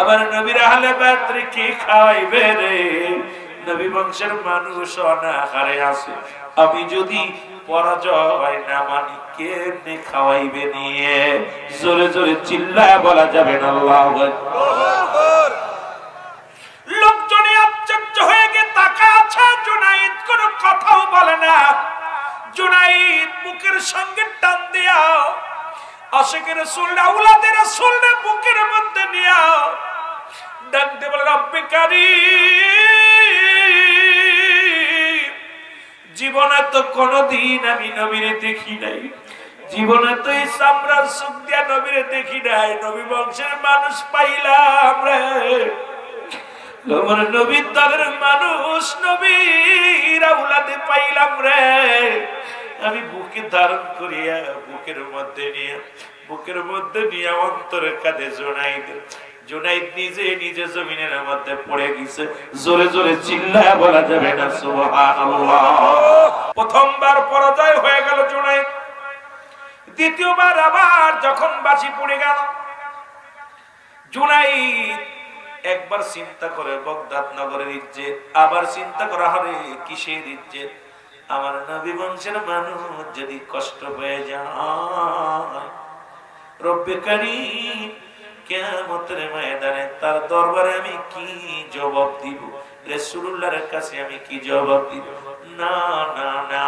আবার নবীর আহলে বাদর কি খাওয়াইবে রে? নবী বংশের মানুষ অনাহারে আছে, আমি যদি পরাজয় না মানি কেমনে খাওয়াইবে নিয়ে? জোরে জোরে চিল্লায় বলা যাবে না আল্লাহু আকবার। লোকজনে আশ্চর্য হয়ে গিয়ে তাকাচ্ছে, জুনাইদ কোনো কথাও বলে না। জুনাইদ বুকের সঙ্গে টান দিয়া আশিকের রাসূল আওলাদে রাসূল বুকের মধ্যে নিয়া ডাকতে বলে, রব্বে কারীম, জীবনে তো কোনদিন আমি নবীরে দেখি নাই, জীবনে তো এই চামড়ার সুখ দিয়া নবীরে দেখি নাই, নবী বংশের মানুষ পাইলাম রে, নবীর দলের মানুষ নবীর আওলাদে পাইলাম রে। আমি বুকে ধারণ করিয়া বুকের মধ্যে নিয়ে অন্তরে কাঁধে জুনাইদ। জুনাইদ নিজে নিজে জমিনের মধ্যে পড়ে গেছে। জোরে জোরে চিল্লায়া বলা যাবে না সুবহানাল্লাহ। প্রথমবার পরাজয় হয়ে গেল জুনাইদ, দ্বিতীয়বার আবার যখন বাঁশি পড়ে গেল, জুনাইদ একবার চিন্তা করে বাগদাদ নগরের ইজ্জত, আবার চিন্তা করা হবে কিসের ইজ্জত? আমার নবী বংশের মানুষ যদি কষ্ট হয়ে যায়, রব্বে কারীম কিয়ামতের ময়দানে তার দরবারে আমি কি জবাব দিব? রাসূলুল্লাহর কাছে আমি কি জবাব দিব? না না না,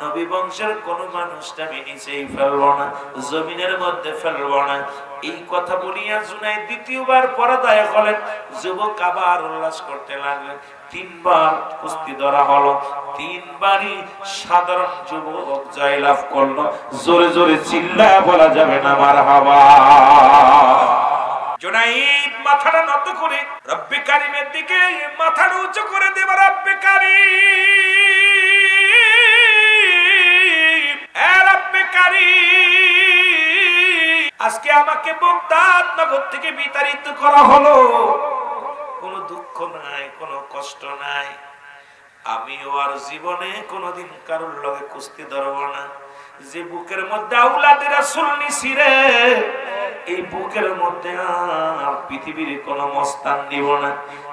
নবী বংশের কোন মানুষটা আমি নিচেই ফেলবো না, জমিনের মধ্যে ফেলবো না। এই কথা বলিয়া জুনাইদ দ্বিতীয়বার পরাজয় হলেন। যুবক আবার উল্লাস করতে লাগলেন। তিনবার কুস্তি ধরা হলো, তিনবারই সাধারণ যুবক জয়লাভ করলো। জোরে জোরে চিল্লায়া বলা যাবে না মারহাবা। জুনাইদ মাথাটা নত করে রব্বে কারীমের দিকে মাথাটা উঁচু করে দেব, রব্বে কারীম, এ রব্বে কারীম, আজকে আমাকে বাগদাদ নগর থেকে বিতাড়িত করা হলো, কোনো দুঃখ নাই, কোনো কষ্ট নাই, আমিও আর জীবনে কোনোদিন কারোর লগে কুস্তি ধরব না। যে বুকের মধ্যে আওলাদে রাসূল নিছি রে, এই বুকের মধ্যে আর পৃথিবীর কোন মস্তান নিব না।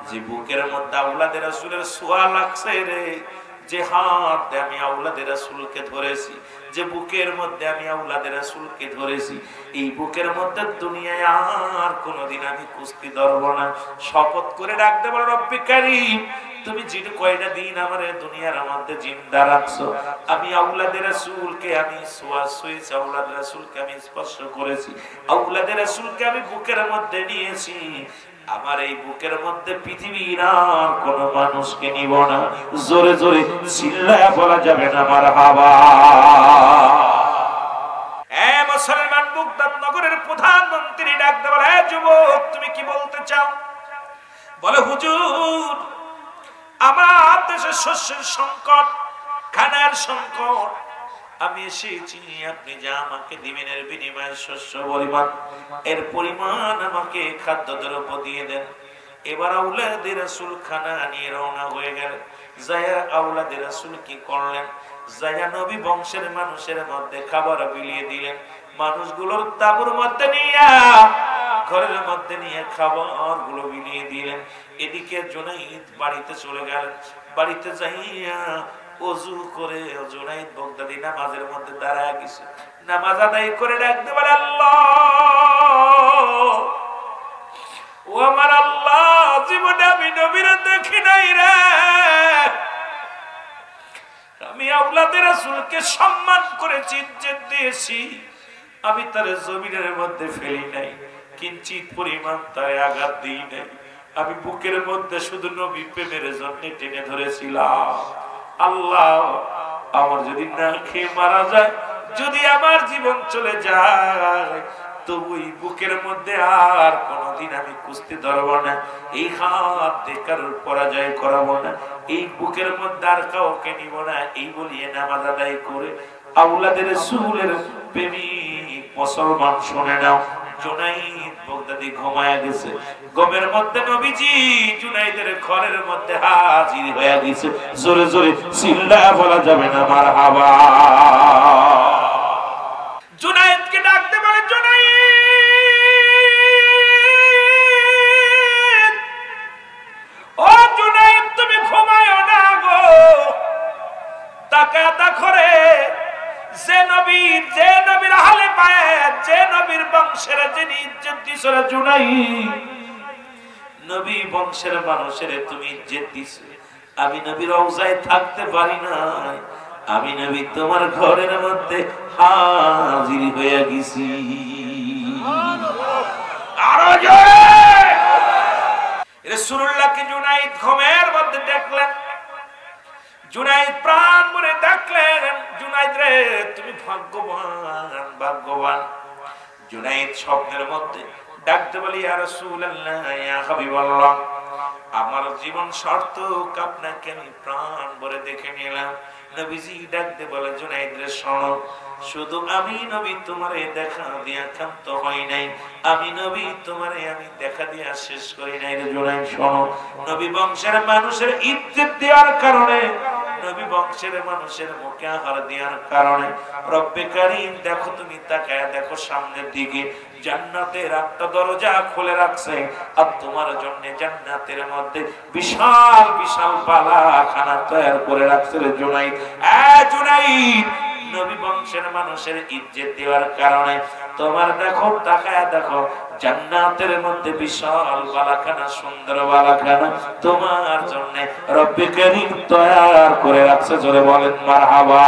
যে বুকের মধ্যে আওলাদে রাসূলের ছোঁয়া লাগছে রে, যে হাত দিয়ে আমি আওলাদে রাসূলকে ধরেছি, যে বুকের মধ্যে আমি আওলাদে রাসূলকে ধরেছি, এই বুকের মধ্যে দুনিয়ায় আর কোনোদিন আমি কুস্তি ধরব না। শপথ করে ডাকতে বলো, রব্বে কারীম, তুমি যে কয়টা দিন আমার দুনিয়ার মধ্যে জিন্দা রাখছো, আমি আওলাদে রাসূলকে আমি ছুঁয়েছি, আওলাদে রাসূলকে আমি স্পর্শ করেছি, আওলাদে রাসূলকে আমি বুকের মধ্যে নিয়েছি, আমার এই বুকের মধ্যে পৃথিবীর আর কোন মানুষকে নিব না। জোরে জোরে চিল্লায়া বলা যাবে না মারহাবা। এ মুসলমান, বাগদাদ নগরের প্রধানমন্ত্রী ডাকতে বলে, এ যুবক, তুমি কি বলতে চাও? বলে, হুজুর, আমার দেশে শস্যের সংকট, খানার সংকট, আমি এসেছি, আপনি যা আমাকে দিবেন এর বিনিময়ে শস্য পরিমাণ, এর পরিমাণ আমাকে খাদ্য দ্রব্য দিয়ে দেন। এবার আওলাদে রাসূল খানা নিয়ে রওনা হয়ে গেলেন। যায়া আওলাদে রাসূল কি করলেন? যায়া নবী বংশের মানুষের মধ্যে খাবার বিলিয়ে দিলেন। মানুষগুলোর তাঁবুর মধ্যে নিয়ে, ঘরের মধ্যে নিয়ে খাবার গুলো বিলিয়ে দিলেন। এদিকে জুনাইদ বাড়িতে চলে গেলেন। বাড়িতে যাইয়া ওযু করে জুনাইদ বাগদাদি নামাজের মধ্যে দাঁড়ায় গেছে। নামাজ আদায় করে ডাকতে পারে, আল্লাহ, ও আমার আল্লাহ, জীবনে আমি নবীরে দেখি নাই রে, আমি আওলাদে রাসূলকে সম্মান করেছি, ইজ্জত দিয়েছি, আমি তার জমিনের মধ্যে ফেলি নাই, কিঞ্চিত পরিমাণ তারে আঘাত দিই নাই, আমি বুকের মধ্যে শুধু নবী প্রেমের জন্য টেনে ধরেছিলাম। আল্লাহ, আমার যদি না খেয়ে মারা যায়, যদি আমার জীবন চলে যায়, তবু এই বুকের মধ্যে আর কোনদিন আমি কুস্তি ধরব না, এই হাত দিয়ে কারোর পরাজয় করাবো না, এই বুকের মধ্যে আর কাউকে নিব না। এই বলিয়ে নামাজ আদায় করে আওলাদে রাসূলের প্রেমিক মুসলমান, শুনে নাও, জুনাইদ বাগদাদি ঘুমায়া গেছে। ঘুমের মধ্যে নবীজি জুনাইদের ঘরের মধ্যে হাজির হয়ে গেছে। জোরে জোরে চিল্লায়া বলা যাবে না মারহাবা। জুনাইদকে ডাকতে বলে, জুনাইদ, দিন ইজ্জত দিছো রে জুনাইদ, নবী বংশের মানুষের তুমি ইজ্জত দিছো। আমি নবী রওজায় থাকতে পারি না, আমি নবী তোমার ঘরের মধ্যে হাজির হয়ে গেছি। আরো জোরে রাসূলুল্লাহকে জুনাইদ ঘুমের মধ্যে দেখলেন। জুনাইদ প্রাণ ভরে ডাকলেন, জুনাইদ রে তুমি ভাগ্যবান ভাগ্যবান। জুনাইদ স্বপ্নের মধ্যে ডাকতে বলি, ইয়া রাসূলুল্লাহ ইয়া হাবিবাল্লাহ, আমার জীবন সার্থক, আপনাকে আমি প্রাণ ভরে দেখে নিলাম। নবীজি ডাকতে বলে, জুনাইদ রে শোনো, শুধু আমি নবী তোমারে দেখা দিয়া ক্ষান্ত হই নাই, আমি নবী তোমারে আমি দেখা দিয়া শেষ করি নাই রে জুনাইদ শোনো। নবী বংশের মানুষের ইজ্জত দেওয়ার কারণে, নবী বংশের মানুষের মুখে আহার দেওয়ার কারণে রব্বে কারীম দেখো, তুমি তাকায় দেখো সামনের দিকে, জান্নাতের একটা দরজা খুলে রাখছে, আর তোমার জন্য জান্নাতের মধ্যে বিশাল বিশাল বালাখানা তৈরি করে রাখছে রে জুনাইদ। জুনাইদ, নবী বংশের মানুষের ইজ্জত দেওয়ার কারণে তোমার দেখো তাকায় দেখো জান্নাতের মধ্যে বিশাল বালাখানা, সুন্দর বালাখানা তোমার জন্য রব্বে কারীম তৈরি করে রাখছে। জোরে বলেন মারহাবা।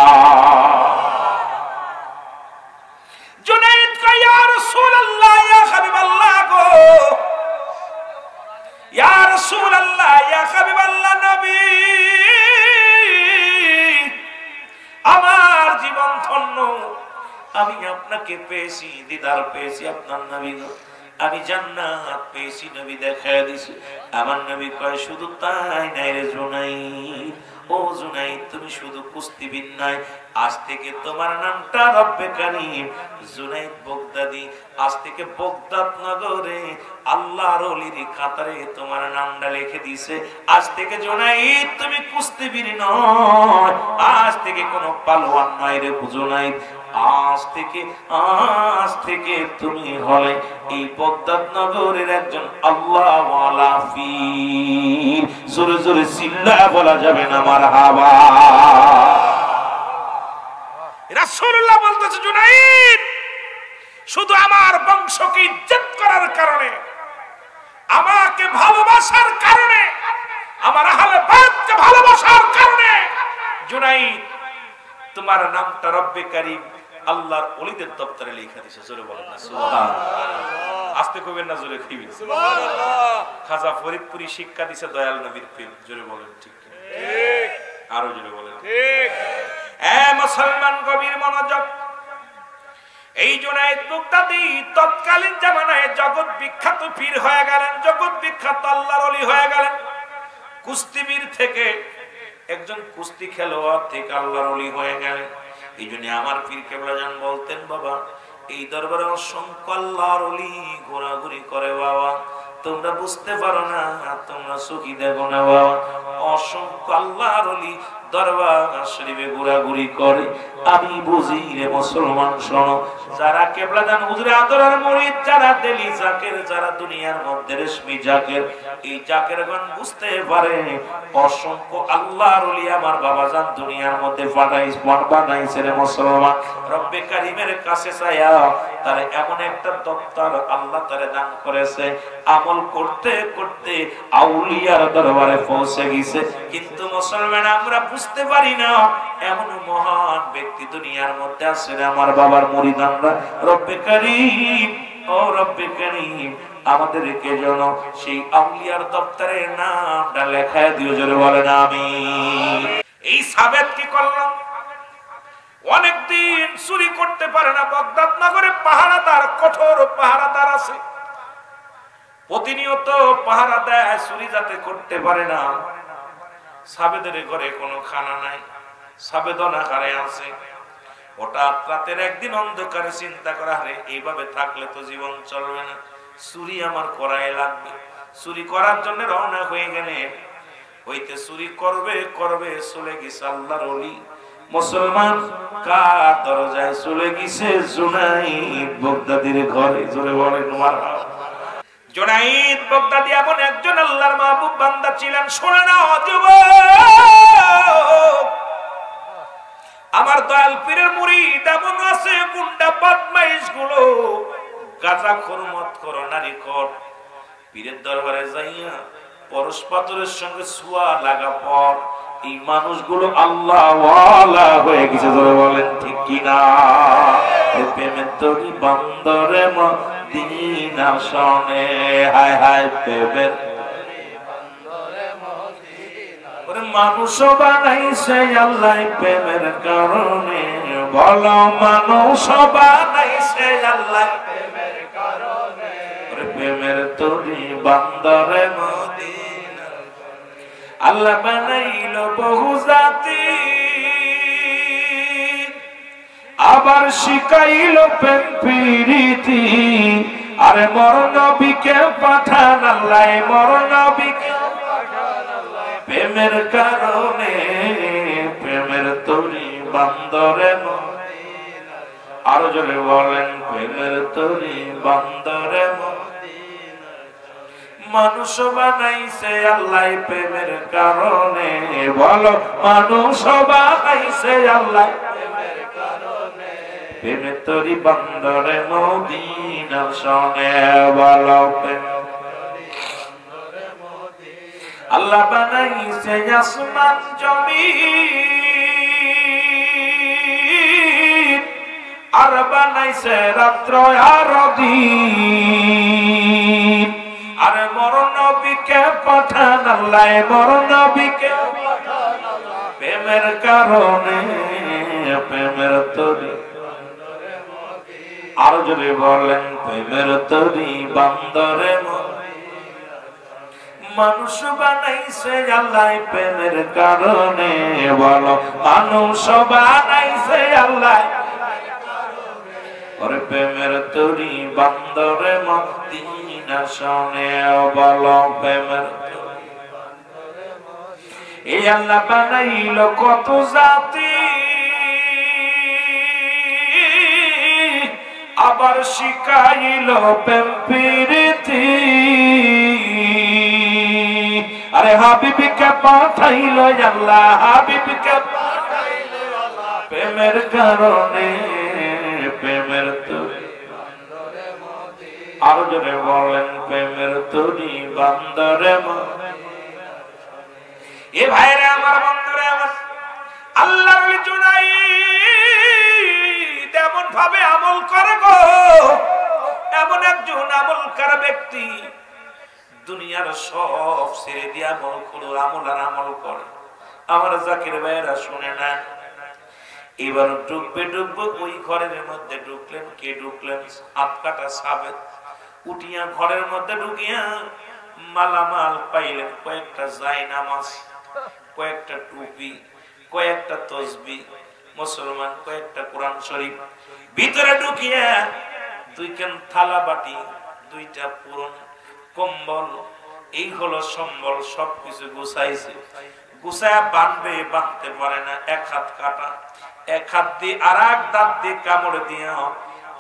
জুনাইদ কয়, ইয়া রাসূলুল্লাহ ইয়া হাবিবাল্লাহ গো, ইয়া রাসূলুল্লাহ ইয়া হাবিবাল্লাহ, নবী আমার জীবন ধন্য, আমি আপনাকে পেয়েছি, দিদার পেয়েছি আপনার নবী, আমি জান্নাত পেয়েছি, নবী দেখায় দিছে। আমার নবী কয়, শুধু তাই নাই রে জুনাইদ, ও জুনাইদ তুমি শুধু কুস্তিবিদ নয়, আজ থেকে তোমার নামটা রব্বে কারীম জুনাইদ বগদাদি, আজ থেকে বগদাদ নগরে আল্লাহর ওলির খাতারে তোমার নামটা লিখে দিয়েছে। আজ থেকে জুনাইদ তুমি কুস্তিবিদ নয়, আজ থেকে কোনো পালোয়ান নয় রে জুনাইদ, আজ থেকে তুমি হলে এই বগদাদ নগরের একজন আল্লাহওয়ালা পীর। জোরে জোরে চিল্লায়া বলা যাবে না মারহাবা। রাসূলুল্লাহ বলতেছে, জুনাইদ শুধু আমার বংশকে ইজ্জত করার কারণে, আমাকে ভালোবাসার কারণে, আমার আহলে বাইতকে ভালোবাসার কারণে জুনাইদ তোমার নামটা রব্বে কারীম আল্লাহর ওলিদের দপ্তরে লেখা দিয়েছে। জোরে বলেন না সুবহানাল্লাহ। আস্তে কইবেন না, জোরে কইবেন সুবহানাল্লাহ। খাজা ফরিদপুরি শিক্ষা দিয়েছে দয়াল নবীর প্রেম। জোরে বলেন ঠিক ঠিক, আরো জোরে বলেন ঠিক। মুসলমান গভীর মনোযোগ। এই জুনাইদ বগদাদি তৎকালীন জামানায় জগৎ বিখ্যাত পীর হয়ে গেলেন, জগৎ বিখ্যাত আল্লাহর ওলি হয়ে গেলেন। কুস্তিবীর থেকে একজন কুস্তি খেলোয়াড় থেকে আল্লাহর ওলি হয়ে গেলেন। এই জন্য আমার পীর কেবলা জান বলতেন, বাবা এই দরবারে অসংখ্য আল্লাহর ওলি ঘোরাঘুরি করে, বাবা তোমরা বুঝতে পারো না, তোমরা চোখই দেখো না বাবা, অসংখ্য আল্লাহর ওলি দরবার শরীফে ঘোরাঘুরি করে। আমি বুঝি রে মুসলমান শোনো, যারা কেবলা জান হুজুরে আদরের মুরিদ, যারা দিলি জাকের, যারা দুনিয়ার মধ্যে রেশমি জাকের, এই জাকেরগণ বুঝতে পারে অসংখ্য আল্লাহর ওলি আমার বাবা জান দুনিয়ার মধ্যে বানাইছে রে মুসলমান। রব্বে কারীমের কাছে চাইয়া তার এমন একটা দপ্তর আল্লাহ তারে দান করেছে, আমল করতে করতে আউলিয়ার দরবারে পৌঁছে গেছে। কিন্তু মুসলমান আমরা বুঝতে পারি না, এমন মহান ব্যক্তি দুনিয়ার মধ্যে আছে আমার বাবার মুরিদ আমরা। রব্বে কারীম, ও রব্বে কারীম আমাদেরকে যেন সেই আউলিয়ার দপ্তরে নামটা লেখায় দিও। জোরে বলেন আমিন। এই সাবেত কি করলাম, অনেকদিন চুরি করতে পারে না, বাগদাদ নগরে পাহারাদার, কঠোর পাহারাদার আছে, প্রতিনিয়ত পাহারা দেয়, চুরি যাতে করতে পারে না। সাবেদের ঘরে কোনো খানা নাই, সাবেদ অনাহারে আছে। হঠাৎ রাতের একদিন অন্ধকারে চিন্তা করা, রে এইভাবে থাকলে তো জীবন চলবে না, চুরি আমার করাই লাগবে। চুরি করার জন্য রওনা হয়ে গেলে হইতে চুরি করবে করবে চলে গেছে আল্লাহর ওলি মুসলমান। কার দরজায় চলে গেছে? জুনাইদ বগদাদির ঘরে। জোরে বলেন মারহাবা। জুনাইদ বগদাদি এমন একজন আল্লাহর মাহবুব বান্দা ছিলেন। শোনে না যুবক, আমার দয়াল পীরের মুরিদ এমন আছে, গুন্ডা বদমাইশ গুলো গাঁজাখোর, মদখোর, নারীখোর পীরের দরবারে যাইয়া পরশ পাথরের সঙ্গে ছোঁয়া লাগা পর এই মানুষগুলো আল্লাহ ওয়ালা হয়ে গেছে। ধরে বলেন ঠিক কিনা? প্রেমের তরি বন্দরে মদিনা শোনে, হায় হায় প্রেমের মানুষ বানাইছে আল্লাহ প্রেমের কারণে। বলো মানুষ বানাইছে আল্লাহ প্রেমের কারণে। প্রেমের তরি বন্দরে মদিনা আল্লাহ বানাইল বহু জাতি, আবার শিখাইল প্রেম প্রীতি। আরে মর নবীকে পাঠান আল্লাহ, মর নবীকে প্রেমের কারণে। প্রেমের তরি বন্দরে মদিনা, আরো জোরে বলেন প্রেমের তরি বন্দরে মদিনা। মানুষ বানাইছে আল্লাহ প্রেমের কারণে। বলো মানুষ বানাইছে আল্লাহ প্রেমের কারণে। প্রেমের তরি বন্দরে মদিনা শোনে, বলো প্রেম আল্লাহ বানাইছে আসমান জমিন, আর বানাইছে রাত্র আর দিন। আর মর নবীকে পাঠান আল্লাহ, মর নবীকে পাঠান আল্লাহ প্রেমের কারণে। প্রেমের তরি আর যদি বলেন প্রেমের তরি বন্দরে মানুষ বানাইছে আল্লাহ প্রেমের কারণে। বলো মানুষ বানাইছে আল্লাহ ওরে প্রেমের তরি বন্দরে মদিনা শোনে, বলো প্রেমের এই আল্লাহ বানাইল কত জাতি, আবার শিখাইল প্রেম প্রীতি। আরে হাবিবকে পাঠাইল আল্লাহ, হাবিবকে পাঠাইল আল্লাহ প্রেমের কারণে। প্রেমের তরি বন্দরে মদিনা, আর জোরে বলেন প্রেমের তরি বন্দরে মদিনা। এ ভাইরা আমার, বন্ধুরা আমার, আল্লাহর জুনাইদ এমন ভাবে আমল করে গো, এমন একজন আমলকার ব্যক্তি দুনিয়ার সব ছেড়ে দিয়ে আমল করো, আমল আর আমল করে। আমার জাকির ভাইরা শুনে না, এবার ডুববে ডুববে ওই ঘরের মধ্যে ঢুকলেন। কে ঢুকলেন? হাত কাটা সাবেদ উঠিয়া ঘরের মধ্যে ঢুকিয়া মালামাল পাইলেন। কয়েকটা জায়নামাজ, কয়েকটা টুপি, কয়েকটা তসবি, মুসলমান কয়েকটা কোরআন শরীফ। ভিতরে ঢুকিয়া দুইখান থালা বাটি, দুইটা পুরন কম্বল, এই হলো সম্বল, সবকিছু গুছাইছে। গুছায়া বাঁধবে, বাঁধতে পারে না, এক হাত কাটা, এক হাত দিয়ে আর এক দাঁত দিয়ে কামড় দিয়া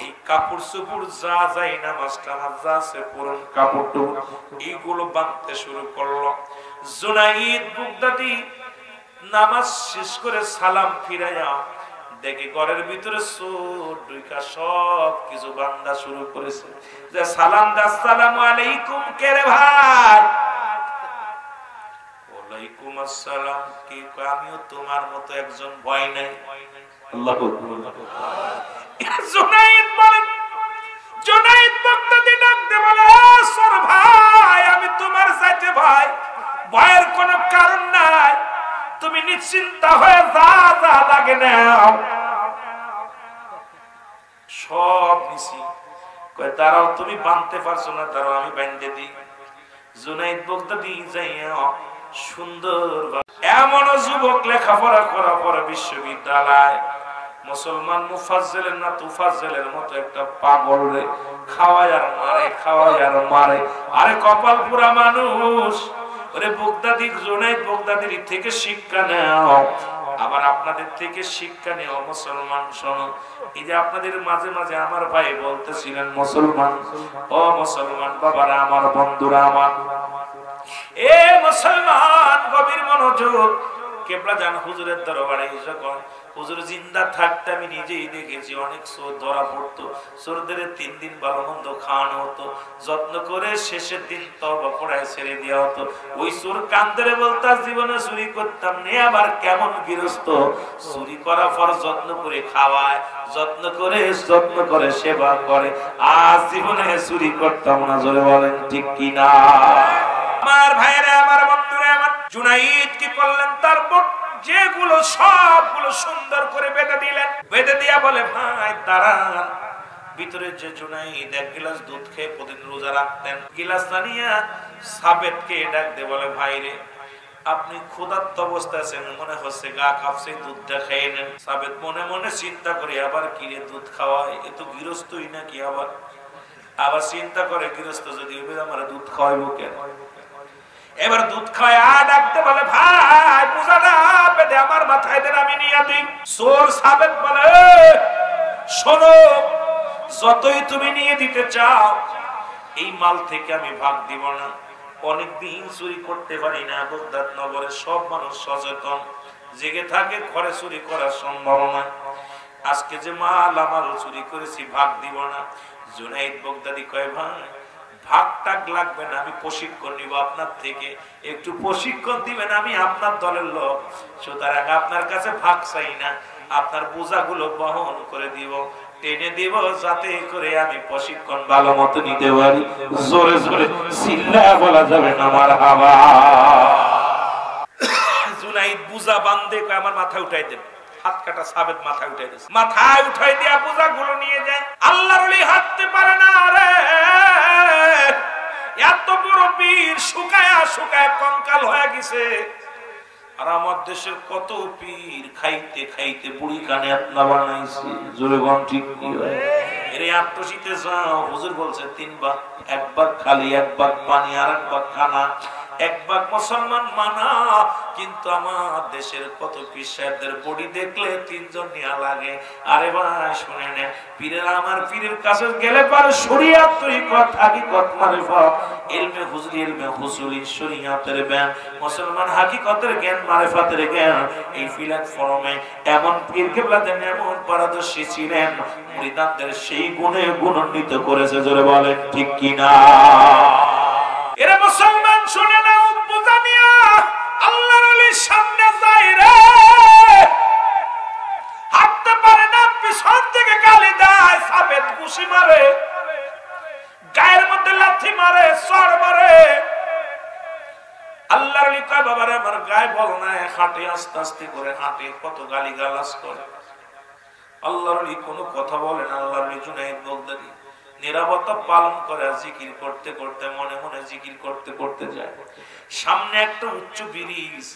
এই কাপড় চুপড় যা যায় না মাস্টার যা আছে পুরন কাপড় এইগুলো বাঁধতে শুরু করলো। জুনাইদ বাগদাদি নামাজ শেষ করে সালাম ফিরাইয়া দেখে ঘরের ভিতরে চোর ঢুকা সব কিছু বান্ধা শুরু করেছে। যে সালাম দা, আসসালামু আলাইকুম, কে রে ভাই? ওয়ালাইকুম আসসালাম। কি কয়? আমিও তোমার মতো একজন, ভয় নাই। আল্লাহু আকবার। জুনাইদ বলেন, জুনাইদ বাগদাদি ডাকতে বলে, সর ভাই, আমি তোমার সাথে ভাই, ভয়ের কোনো কারণ নাই, তুমি নিশ্চিন্ত হয়ে যা যা লাগে নাও। সব নিছি। কয় দাঁড়াও, তুমি বাঁধতে পারছো না, দাঁড়াও আমি বাঁধতে দিই। জুনাইদ বাগদাদি যাইয়া সুন্দর, এমন যুবক লেখাপড়া করা পরে বিশ্ববিদ্যালয়, মুসলমান মুফাজ্জেলের না তুফাজ্জেলের মতো একটা পাগল রে খাওয়ায় আর মারে, খাওয়ায় আর মারে। আরে কপাল পুরা মানুষ। ওরে বাগদাদি, জুনাইদ বাগদাদির থেকে শিক্ষা নাও, আবার আপনাদের থেকে শিক্ষা নেও। মুসলমান শোনো, এই যে আপনাদের মাঝে মাঝে আমার ভাই বলতেছিলেন মুসলমান, ও মুসলমান বাবারা আমার, বন্ধুরা আমার, এ মুসলমান গভীর মনোযোগ। কেবলা জান হুজুরের দরবারে যখন হুজুর জিন্দা থাকতে আমি নিজেই দেখেছি অনেক চোর ধরা পড়তো, চোরদের 3 দিন ভালো মন্দ খাওয়ানো হতো, যত্ন করে শেষের দিন তওবা পড়ায় ছেড়ে দেওয়া হতো। ওই চোর কান্দরে বলতো জীবনে চুরি করতাম না, আবার কেমন গৃহস্থ চুরি করার পর যত্ন করে খাওয়ায়, যত্ন করে সেবা করে, আজ জীবনে চুরি করতাম না। জোরে বলেন ঠিক কিনা? আমার ভাইরা, আমার বন্ধুরা, আমার জুনাইদ কি করলেন? তারপর যেগুলো সবগুলো সুন্দর করে বেঁধে দিলেন, বেঁধে দিয়া বলে ভাই দাঁড়ান। ভিতরে যে জুনাইদ 1 গ্লাস দুধ খেয়ে প্রতিদিন রোজা রাখতেন, গ্লাস নিয়ে সাবেতকে ডাক দিয়ে বলে ভাই রে, আপনি ক্ষুধার্ত অবস্থায় আছেন, মনে হচ্ছে গা কাঁপছে, দুধটা খেয়ে নেন। সাবেত মনে মনে চিন্তা করে আবার কিরে দুধ খাওয়ায়, এ তো গৃহস্থই নাকি, আবার চিন্তা করে গৃহস্থ যদি আমার দুধ খাওয়াইবো কেন? এবার দুধ খায় ডাকতে বলে ভাই পূজাটা বেঁধে আমার মাথায় দেন, আমি নিয়ে দিই। চোর সাবেত বলে শোনো, যতই তুমি নিয়ে দিতে চাও এই মাল থেকে আমি ভাগ দিব না। অনেকদিন চুরি করতে পারি না, বগদাদ নগরের সব মানুষ সচেতন, জেগে থাকে, ঘরে চুরি করার সম্ভাবনা। আজকে যে মাল আমার চুরি করেছি ভাগ দিব না। জুনাইদ বগদাদি কয় ভাই ভাগ টাক লাগবে না, আমি প্রশিক্ষণ নিব আপনার থেকে, একটু প্রশিক্ষণ দিবেন, আমি আপনার দলের লোক, সুতরাং আপনার কাছে ভাগ চাই না, আপনার বোঝাগুলো বহন করে দিব, টেনে দিব, যাতে করে আমি প্রশিক্ষণ ভালো মতো নিতে পারি। জোরে জোরে চিল্লায়া বলা যাবে না মারহাবা। জুনাইদ বুঝা বান্ধে আমার মাথা উঠাই দেন, হাত কাটা সাবেত মাথায় উঠাই দিয়েছে, মাথায় উঠাই দিয়া বোঝা গুলো নিয়ে যায়। আল্লাহর ওলি হাঁটতে পারে না রে, এত বড় পীর শুকায়া শুকায়া কঙ্কাল হয়ে গেছে। আর আমার দেশের কত পীর খাইতে খাইতে বুড়ি কানে আপনা বানাইছে। জোরে গন ঠিক কি হয়? এরে আত্মশীতে যাও, হুজুর বলছে 3 ভাগ, 1 ভাগ খালি, 1 ভাগ পানি, আর 1 ভাগ খানা, 1 ভাগ মুসলমান মানা। কিন্তু আমার দেশের কত পীর সাহেবদের বডি দেখলে 3 জন নিয়া লাগে। আরে ভাই শুনে নেন, পীরের আমার পীরের কাছে গেলে পারে শরিয়াত তরিকত হাকিকত মারিফত, ইলমে হুজুরি ইলমে হুসুলি শরিয়াতের জ্ঞান, মুসলমান হাকিকতের জ্ঞান, মারিফতের জ্ঞান, এই প্ল্যাটফর্মে এমন পীর কেবলাদের এমন পারদর্শী ছিলেন, মুরিদানদের সেই গুণে গুণান্বিত করেছে। জোরে বলেন ঠিক কিনা? এরা মুসলমান শুনে না, বুঝা নিয়া আল্লাহর ওলির সামনে যায় রে, হাঁটতে পারে না, পিছন থেকে গালি দেয়, সাবেত ঘুষি মারে, গায়ের মধ্যে লাথি মারে, চড় মারে। আল্লাহর ওলি কয় বাবারে আমার গায়ে বল না, হাঁটে আস্তে আস্তে করে হাঁটে, কত গালি গালাজ করে। আল্লাহর ওলি কোনো কথা বলে না। আল্লাহর ওলি জুনাইদ বগদাদি নিরাপত্তা পালন করে, জিকির করতে করতে মনে মনে জিকির করতে করতে যায়। সামনে একটা উচ্চ ব্রিজ,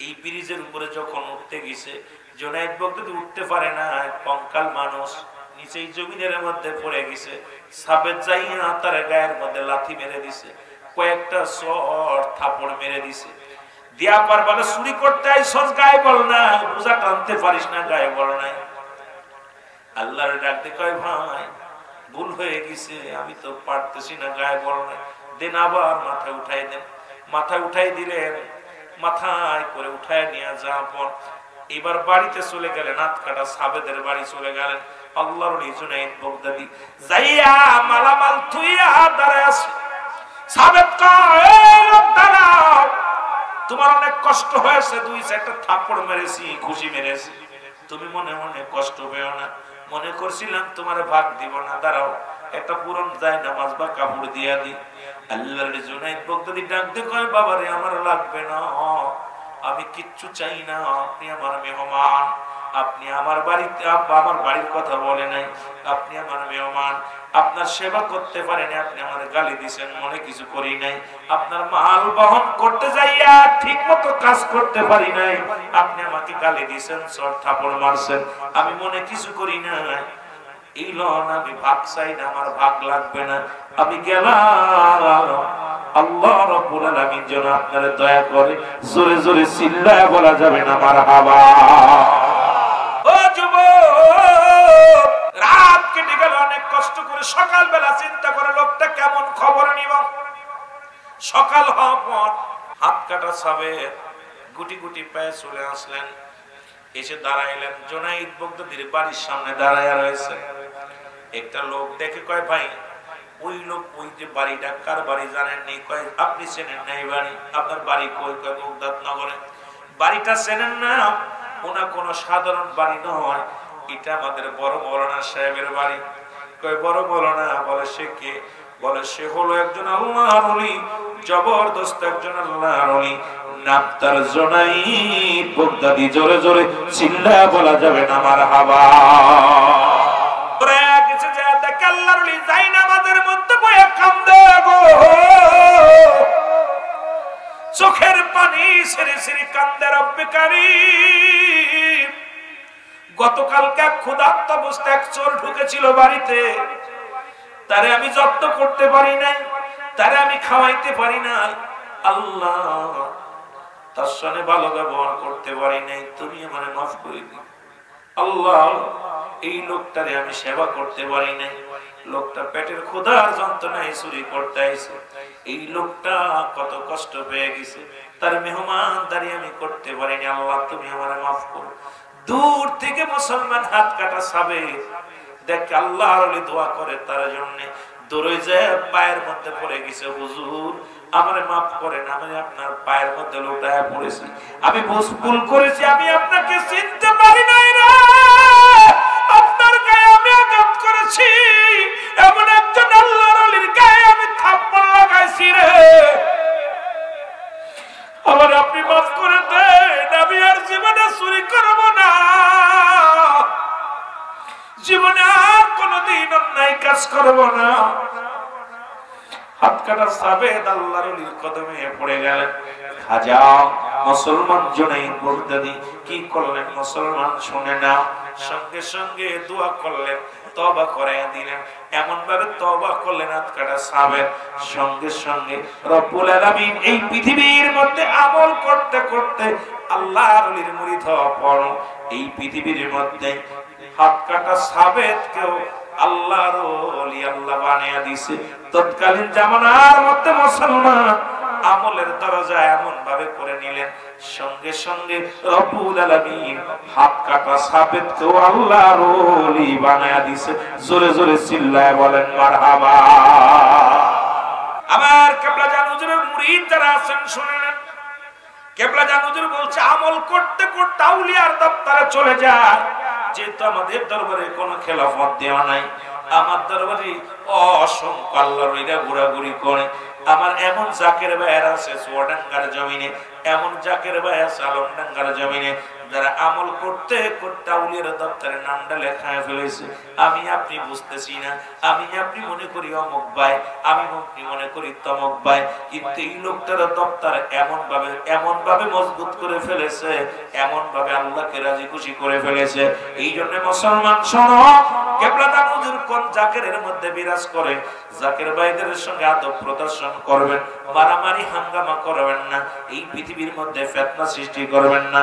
এই ব্রিজের উপরে যখন উঠতে গেছে, জুনাইদ বগদাদি উঠতে পারে না, কঙ্কাল মানুষ, নিচে জমিনের মধ্যে পড়ে গেছে। সাবেত যাইয়া তার গায়ের মধ্যে লাথি মেরে দিছে, কয়েকটা চড় থাপড় মেরে দিছে। দিয়া পর বলে চুরি করতে আইছস, গায়ে বল না, বোঝা টানতে পারিস না, গায়ে বল নাই। আল্লাহর ডাকতে কয় ভাই ভুল হয়ে গেছে, আমি তো পারতেছি না, গায়ে বল নাই। দেন আবার মাথা উঠাই দেন। মাথা উঠাই দিলেন, মাথায় করে উঠায় নিয়ে যাওয়ার পর এবার বাড়িতে চলে গেলেন, হাত কাটা সাবেদের বাড়ি চলে গেলেন। আল্লাহর ওলি জুনাইদ বগদাদি যাইয়া মালামাল থুইয়া দাঁড়ায় আছে। সাবেদ কয় এই লোক দাঁড়াও, তোমার অনেক কষ্ট হয়েছে, 2-4টা থাপ্পড় মেরেছি, ঘুষি মেরেছি, তুমি মনে মনে কষ্ট পেও না, মনে করছিলাম তোমার ভাগ দিব না, দাঁড়াও একটা পুরন যায় নামাজ বা কাপড় দিয়া দি। আল্লাহর জুনাইদ বগদাদি ডাকতে কয় বাবারে আমার লাগবে না, আমি কিচ্ছু চাই না, আপনি আমার মেহমান, আপনি আমার বাড়িতে, আমার বাড়ির কথা বলে নাই, আপনি আমার মেহমান, আপনার সেবা করতে পারেন, আপনি আমার গালি দিয়েছেন, মনে কিছু করি নাই, আপনার মাল বহন করতে যাইয়া ঠিক মতো কাজ করতে পারি নাই, আপনি আমাকে গালি দিয়েছেন, চড় থাপড় মারছেন, আমি মনে কিছু করি নাই। এই লন আমি ভাগ চাই না, আমার ভাগ লাগবে না, আমি গেলাম। আল্লাহ রাব্বুল আলামিন যেন আপনারা দয়া করে, জোরে জোরে চিল্লায়া বলা যাবে না মারহাবা। ও যুবক, রাত কেটে গেল অনেক কষ্ট করে, সকালবেলা চিন্তা করে লোকটা কেমন খবর নিব। সকাল হওয়ার পর হাত কাটা সাবেত গুটি গুটি পায়ে চলে আসলেন। এসে দাঁড়াইলেন। জুনাইদ বগদাদির বাড়ির সামনে দাঁড়ায় রয়েছে। একটা লোক দেখে কয়, ভাই ওই লোক, ওই যে বাড়িটা কার বাড়ি জানেননি? কয়, আপনি চেনেন না এই বাড়ি? আপনার বাড়ি কই? কয়, বগদাদ নগরে। বাড়িটা চেনেন না? ওনা কোনো সাধারণ বাড়ি নয়, এটা আমাদের বড় মৌলানা সাহেবের বাড়ি। কয়, বড় মৌলানা? বলে, সে কে? বলে, সে হলো একজন আল্লাহর ওলি, জবরদস্ত একজন আল্লাহর ওলি, নাম তার জুনাইদ বগদাদি। জোরে জোরে চিল্লায়া বলা যাবে না মারহাবা। আল্লাহর ওলি জায়নামাজের মধ্যে বসে কান্দে গো, চোখের পানি ছেড়ে ছেড়ে কান্দে। রব্বে কারীম, গতকালকে ক্ষুধার্ত অবস্থায় এক চোর ঢুকেছিল বাড়িতে, তারে আমি যত্ন করতে পারি নাই, তারে আমি খাওয়াইতে পারি নাই। আল্লাহ, তার সঙ্গে ভালো ব্যবহার করতে পারি নাই, তুমি আমারে মাফ করে দিও। আল্লাহ, এই লোকটারে আমি সেবা করতে পারি নাই, লোকটা পেটের ক্ষুধার যন্ত্রণায় চুরি করতে আইছে, এই লোকটা কত কষ্ট পেয়ে গেছে, তার মেহমানদারি আমি করতে পারিনি। আল্লাহ, তুমি আমারে মাফ করো। দূর থেকে মুসলমান হাত কাটা সাবে দেখ আল্লাহর ওলি দোয়া করে তার জন্য, দৌড়ে যায় পায়ের মধ্যে পড়ে গেছে, হুজুর আমারে মাফ করেন, আমি আপনার পায়ের মধ্যে লুটায়া পড়েছি, আমি ভুল করেছি, আমি আপনাকে চিনতে পারি নাই রে, আপনার গায়ে আমি আঘাত করেছি, এমন একজন আল্লাহর ওলির গায়ে আমি থাপ্পড় লাগাইছি রে, আমার আপনি মাফ করে দেন, আমি আর জীবনে চুরি করব না, জীবনে আর কোনদিন অন্যায় কাজ করব না। হাত কাটা সাবেদ আল্লাহর ওলির কদমে পড়ে গেলেন। খাজা মুসলমান জুনাইদ বগদাদি কি করলেন? মুসলমান শুনে না, সঙ্গে সঙ্গে দোয়া করলেন, তওবা করে দিলেন, এমন ভাবে তওবা করলেন হাত কাটা সাবেদ, সঙ্গে সঙ্গে রব্বুল আলামিন এই পৃথিবীর মধ্যে আমল করতে করতে আল্লাহর ওলির মুরিদ হওয়া পর এই পৃথিবীর মধ্যে হাত কাটা সাবেদ কেউ আল্লাহর ওলি আল্লাহ বানিয়ে দিয়েছে। তৎকালীন জামানার মধ্যে মুসলমান আমলের দরজা এমন ভাবে করে নিলেন, সঙ্গে সঙ্গে রব্বুল আলামিন হাত কাটা সাবেদ কেউ আল্লাহর ওলি বানিয়ে দিয়েছে। জোরে জোরে চিল্লায় বলেন মারহাবা। আমার কেবলা জান হুজুরের মুরিদ যারা আছেন শুনেন, কেবলা জান হুজুর বলছে আমল করতে করতে আউলিয়ার দপ্তরে চলে যায়, যেহেতু আমাদের দরবারে কোনো খেলাফত দেওয়া নাই, আমার দরবারে অসংখ্য আল্লাহর ওলিরা ঘোরাঘুরি করে। আমার এমন জাকের ভাইয়ের আছে চুয়াডাঙ্গার জমিনে, এমন জাকের ভাই আছে আলমডাঙ্গার জমিনে, যারা আমল করতে করতে আউলিয়ার দপ্তরে নামটা লেখায় ফেলেছে। আমি আপনি বুঝতেছি না, আমি আপনি মনে করি অমুক ভাই, আমি আপনি মনে করি তমুক ভাই, কিন্তু এই লোকটার দপ্তর এমন ভাবে মজবুত করে ফেলেছে, এমন ভাবে আল্লাহকে রাজি খুশি করে ফেলেছে। এই জন্য মুসলমান শোনো, কেবলাদান হুজুর কোন জাকেরের মধ্যে বিরাজ করে, জাকের ভাইদের সঙ্গে আদব প্রদর্শন করবেন, মারামারি হাঙ্গামা করবেন না, এই পৃথিবীর মধ্যে ফিতনা সৃষ্টি করবেন না।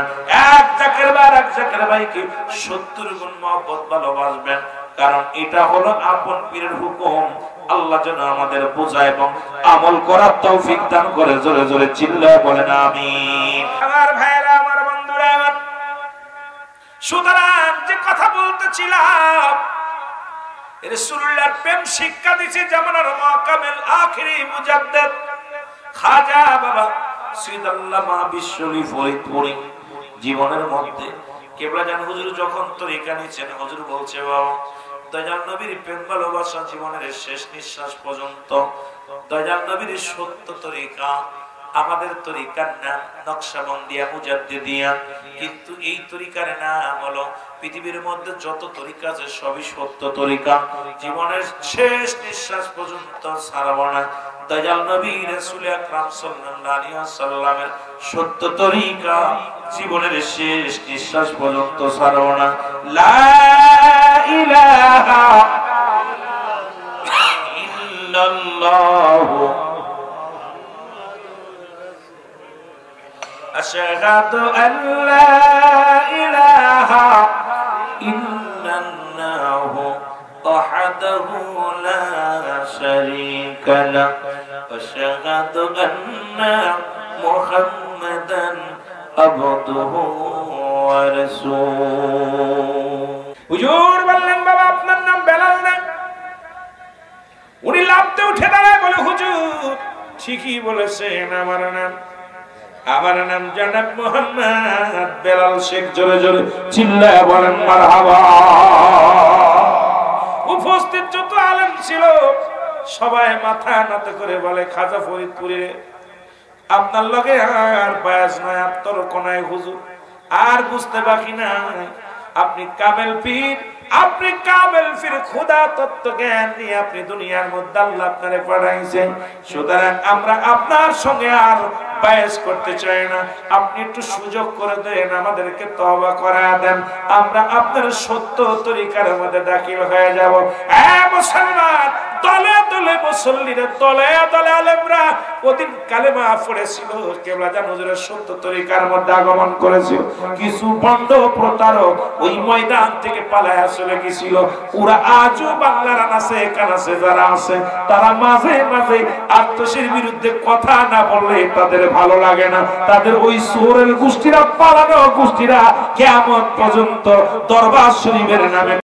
এক জাকের ভাই এক জাকের ভাইকে 70 গুণ মহব্বত ভালোবাসবেন, কারণ এটা হলো আপন পীরের হুকুম। আল্লাহ যেন আমাদের বোঝায় এবং আমল করার তৌফিক দান করে। জোরে জোরে চিল্লায় বলেন আমিন। আমার ভাইরা, আমার বন্ধুরা, সুতরাং যে কথা বলতেছিলাম, রাসূলুল্লাহর প্রেম শিক্ষা দিয়েছে জামানার মুকামেল আখিরি মুজাদ্দিদ খাজা বাবা সৈয়দ আল্লামা বিশ্বলি ফরিদপুরি জীবনের মধ্যে কেবলা জান হুজুর যখন তরিকা নিয়েছেন, হুজুর বলছে, বাবা দয়াল নবীর প্রেম ভালোবাসা জীবনের শেষ নিঃশ্বাস পর্যন্ত, দয়াল নবীর সত্য তরিকা, আমাদের তরিকার নাম নকশবন্দিয়া মুজাদ্দিদিয়া, কিন্তু এই তরিকার নাম হলো, পৃথিবীর মধ্যে যত তরিকা আছে সবই সত্য তরিকা, জীবনের শেষ নিঃশ্বাস পর্যন্ত ছাড়ব না। দয়াল নবী রাসূল আকরাম সাল্লাল্লাহু আলাইহি ওয়াসাল্লামের সত্য তরিকা জীবনের শেষ নিঃশ্বাস পর্যন্ত ছাড়ব না। লা ইলাহা ইল্লাল্লাহু আশহাদু আল্লা ইলাহা ইল্লাল্লাহু ওয়াহদাহু লা শারীকা লাহু আশহাদু আন্না মুহাম্মাদান আবদুহু ورسوله হুজুর বললেন বাবা আপনার নাম বেলাল না? উনি লাফতে উঠে দাঁড়ায় বলে হুজুর ঠিকই বলেছেন, আমার নাম জনাব মোহাম্মদ বেলাল শেখ। জোরে জোরে চিল্লায় বলেন মারহাবা। উপস্থিত যত আলেম ছিল সবাই মাথা নত করে বলে খাজা ফরিদপুরে আপনার লগে আর বায়াস নয়, আত্মর কোনায় হুজুর আর বুঝতে বাকি নাই আপনি কামেল পীর, আপনি কামেল পীর। খোদা তত্ত্ব জ্ঞান নিয়ে আপনি দুনিয়ার মধ্যে আল্লাহ আপনারে পাঠাইছেন। সুতরাং আমরা আপনার সঙ্গে আর বায়াস করতে চাই না, আপনি একটু সুযোগ করে দেন, আমাদেরকে তওবা করায় দেন, আমরা আপনার সত্য তরিকার মধ্যে দাখিল হয়ে যাব। মুসলমান দলে দলে মুসল্লিরা, দলে দলে আলেমরা ওদিন কালেমা পড়েছিল, কেবলা জান হুজুরের সত্য তরিকার মধ্যে আগমন করেছিল। কিছু বন্ড প্রতারক ওই ময়দান থেকে পালায় চলে গেছিল। ওরা আজও বাংলার আনাচে কানাচে যারা আছে তারা মাঝে মাঝে আত্মীয়ের বিরুদ্ধে কথা না বললে তাদের ভালো লাগে না। তাদের ওই সুরের গোষ্ঠীরা, পালানো গোষ্ঠীরা কিয়ামত পর্যন্ত দরবার শরীফের নামে